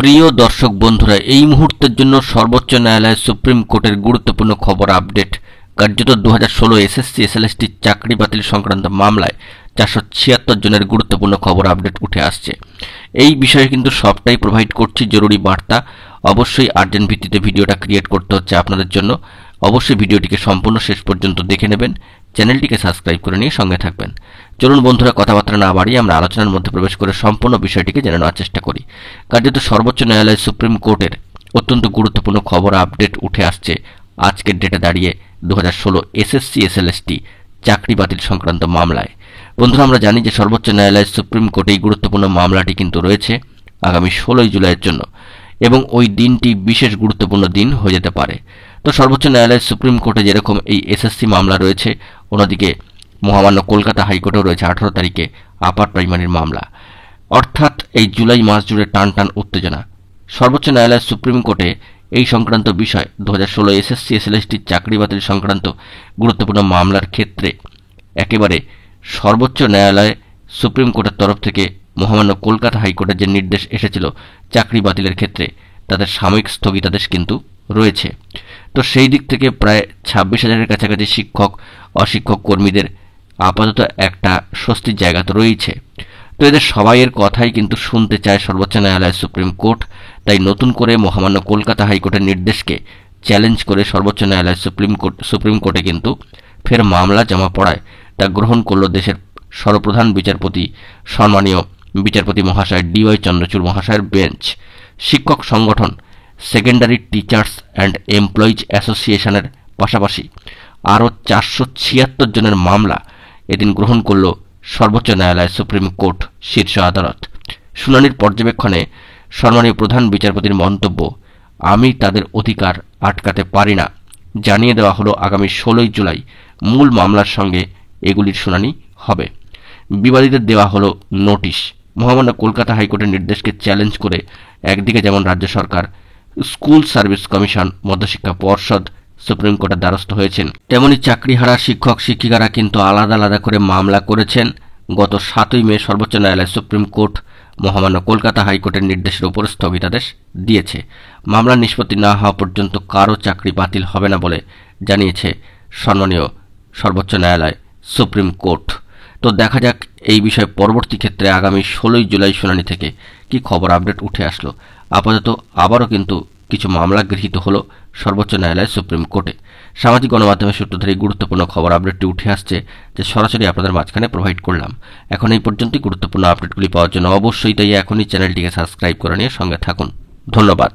প্রিয় দর্শক বন্ধুরা, এই মুহূর্তের জন্য সর্বোচ্চ ন্যায়ালয় সুপ্রিম কোর্টের গুরুত্বপূর্ণ খবর আপডেট। কার্যত 2016 এসএসসি এসএলএসটি চাকরি বাতিল সংক্রান্ত মামলায় 476 জনের গুরুত্বপূর্ণ খবর আপডেট উঠে আসছে। এই বিষয়ে কিন্তু সবটাই প্রোভাইড করছি জরুরি বার্তা। অবশ্যই আর্জেন্ট ভিত্তিতে ভিডিওটা ক্রিয়েট করতে হচ্ছে আপনাদের জন্য। অবশ্যই ভিডিওটিকে সম্পূর্ণ শেষ পর্যন্ত দেখে নেবেন, চ্যানেলটিকে সাবস্ক্রাইব করে নিয়ে সঙ্গে থাকবেন। চলুন বন্ধুরা, কথাবার্তা না বাড়িয়ে আমরা আলোচনার মধ্যে প্রবেশ করে সম্পূর্ণ বিষয়টিকে জেনে নেওয়ার চেষ্টা করি। কার্যত সর্বোচ্চ ন্যায়ালয় সুপ্রিম কোর্টের অত্যন্ত গুরুত্বপূর্ণ খবর আপডেট উঠে আসছে আজকের ডেটে দাঁড়িয়ে 2016 এসএসসি এসএলএসটি চাকরি বাতিল সংক্রান্ত মামলায়। বন্ধুরা, আমরা জানি যে সর্বোচ্চ ন্যায়ালয় সুপ্রিম কোর্টে এই গুরুত্বপূর্ণ মামলাটি কিন্তু রয়েছে আগামী 16 জুলাইয়ের জন্য, এবং ওই দিনটি বিশেষ গুরুত্বপূর্ণ দিন হয়ে যেতে পারে। তো সর্বোচ্চ ন্যায়ালয় সুপ্রিম কোর্টে যেরকম এই এসএসসি মামলা রয়েছে, অন্যদিকে মহামান্য কলকাতা হাইকোর্টেও রয়েছে 18 তারিখে আপার প্রাইমারির মামলা। অর্থাৎ এই জুলাই মাস জুড়ে টান টান উত্তেজনা। সর্বোচ্চ ন্যায়ালয় সুপ্রিম কোর্টে এই সংক্রান্ত বিষয় 2016 এসএসসি এসএলএসটির চাকরি বাতিল সংক্রান্ত গুরুত্বপূর্ণ মামলার ক্ষেত্রে একেবারে সর্বোচ্চ ন্যায়ালয় সুপ্রিম কোর্টের তরফ থেকে মহামান্য কলকাতা হাইকোর্টের যে নির্দেশ এসেছিল চাকরি বাতিলের ক্ষেত্রে, তাদের সাময়িক স্থগিতাদেশ কিন্তু রয়েছে। তো সেই দিক থেকে প্রায় 26,000-এর কাছাকাছি শিক্ষক অশিক্ষক কর্মীদের আপাতত একটা স্বস্তির জায়গা তো রয়েছে। তো এদের সবাইয়ের কথাই কিন্তু শুনতে চায় সর্বোচ্চ ন্যায়ালয় সুপ্রিম কোর্ট। তাই নতুন করে মহামান্য কলকাতা হাইকোর্টের নির্দেশকে চ্যালেঞ্জ করে সর্বোচ্চ ন্যায়ালয় সুপ্রিম কোর্টে কিন্তু ফের মামলা জমা পড়ায় তা গ্রহণ করল দেশের সর্বপ্রধান বিচারপতি সম্মানীয় বিচারপতি মহাশয় DY চন্দ্রচূড় মহাশয়ের বেঞ্চ। শিক্ষক সংগঠন সেকেন্ডারি টিচার্স অ্যান্ড এমপ্লয়িজ অ্যাসোসিয়েশনের পাশাপাশি আরও 476 জনের মামলা এদিন গ্রহণ করল সর্বোচ্চ ন্যায়ালয় সুপ্রিম কোর্ট শীর্ষ আদালত। শুনানির পর্যবেক্ষণে সম্মানীয় প্রধান বিচারপতির মন্তব্য, আমি তাদের অধিকার আটকাতে পারি না। জানিয়ে দেওয়া হলো আগামী 16 জুলাই মূল মামলার সঙ্গে এগুলির শুনানি হবে। বিবাদীদের দেওয়া হলো নোটিশ। মহামান্য কলকাতা হাইকোর্টের নির্দেশকে চ্যালেঞ্জ করে একদিকে যেমন রাজ্য সরকার, স্কুল সার্ভিস কমিশন, মধ্যশিক্ষা পর্ষদ সুপ্রিম কোর্টের দ্বারস্থ হয়েছেন, তেমনি চাকরিহারা শিক্ষক শিক্ষিকারা কিন্তু আলাদা আলাদা করে মামলা করেছেন। গত 7ই মে সর্বোচ্চ ন্যায়ালয় সুপ্রিম কোর্ট মহামান্য কলকাতা হাইকোর্টের নির্দেশের উপর স্থগিতাদেশ দিয়েছে। মামলার নিষ্পত্তি না হওয়া পর্যন্ত কারও চাকরি বাতিল হবে না বলে জানিয়েছে সম্মানীয় সর্বোচ্চ ন্যায়ালয় সুপ্রিম কোর্ট। তো দেখা যাক এই বিষয়ে পরবর্তী ক্ষেত্রে আগামী 16 জুলাই শুনানি থেকে কি খবর আপডেট উঠে আসলো। আপাতত আবারও কিন্তু কিছু মামলা গৃহীত হলো সর্বোচ্চ ন্যায়ালয় সুপ্রিম কোর্টে। সামাজিক গণমাধ্যমের সূত্র ধরে গুরুত্বপূর্ণ খবর আপডেটটি উঠে আসছে, যে সরাসরি আপনাদের মাঝখানে প্রোভাইড করলাম। এখন এই পর্যন্তই গুরুত্বপূর্ণ আপডেটগুলি পাওয়ার জন্য অবশ্যই তাই এখনই চ্যানেলটিকে সাবস্ক্রাইব করে নিয়ে সঙ্গে থাকুন। ধন্যবাদ।